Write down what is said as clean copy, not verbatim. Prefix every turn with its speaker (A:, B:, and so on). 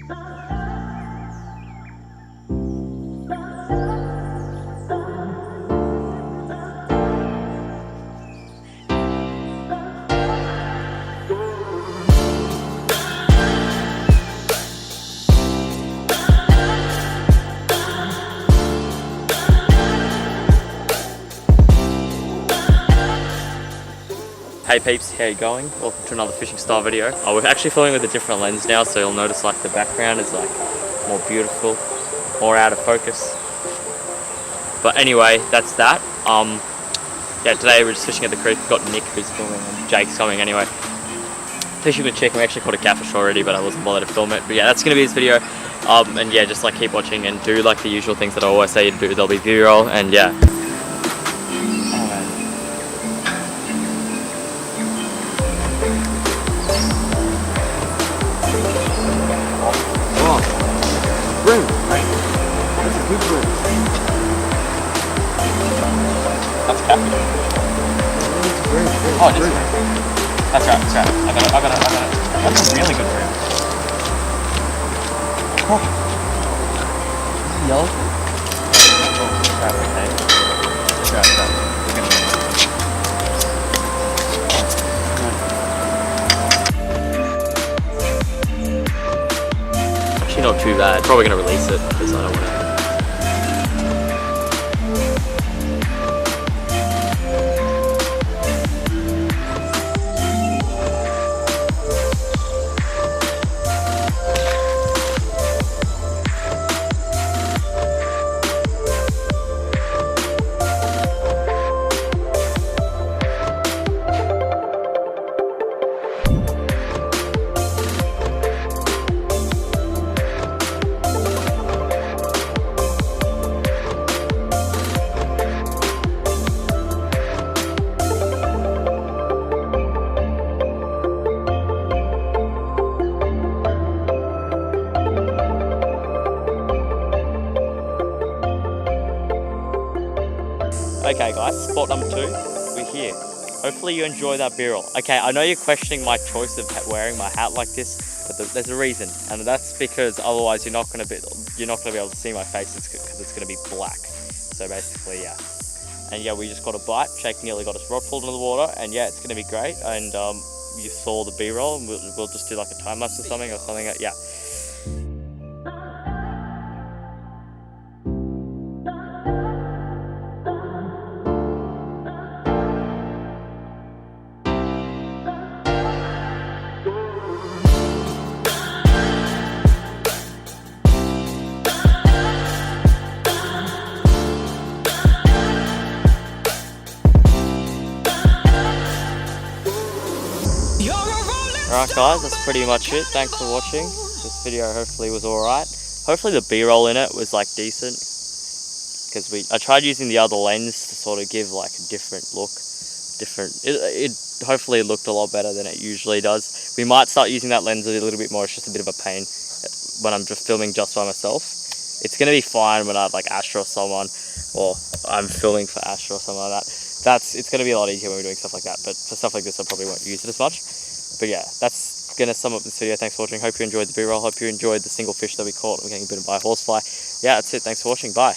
A: Hey peeps, how you going? Welcome to another fishing style video. We're actually filming with a different lens now, so you'll notice like the background is like more beautiful, more out of focus. But anyway, that's that. Yeah, today we're just fishing at the creek. We've got Nick who's filming and Jake's coming anyway. Fishing with chicken. We actually caught a catfish already, but I wasn't bothered to film it. But yeah, that's gonna be this video. And yeah, just like keep watching and do like the usual things that I always say to do. There'll be B-roll and yeah.
B: Bream. That's a good bream.
A: That's catfish. Oh, it is. That's right, that's right. I got it. That's a really good bream. Oh. Is it yellow? Oh, that's right, okay. That's right, that's right. Not too bad. Probably gonna release it because I don't want to. Okay guys, spot number 2, we're here. Hopefully you enjoy that B-roll. Okay, I know you're questioning my choice of wearing my hat like this, but there's a reason, and that's because otherwise you're not going to be able to see my face because it's going to be black. So basically, yeah. And yeah, we just got a bite. Jake nearly got his rod pulled into the water, and yeah, it's going to be great. And you saw the B-roll, and we'll just do like a time lapse or something. Yeah. Alright guys, that's pretty much it. Thanks for watching. This video hopefully was alright. Hopefully the B-roll in it was like decent. Because I tried using the other lens to sort of give like a different look. Hopefully it looked a lot better than it usually does. We might start using that lens a little bit more. It's just a bit of a pain when I'm just filming just by myself. It's going to be fine when I have like Astra or someone, or I'm filming for Astra or something like that. It's going to be a lot easier when we're doing stuff like that. But for stuff like this I probably won't use it as much. But yeah, that's going to sum up this video. Thanks for watching. Hope you enjoyed the B-roll. Hope you enjoyed the single fish that we caught. We're getting bitten by a horsefly. Yeah, that's it. Thanks for watching. Bye.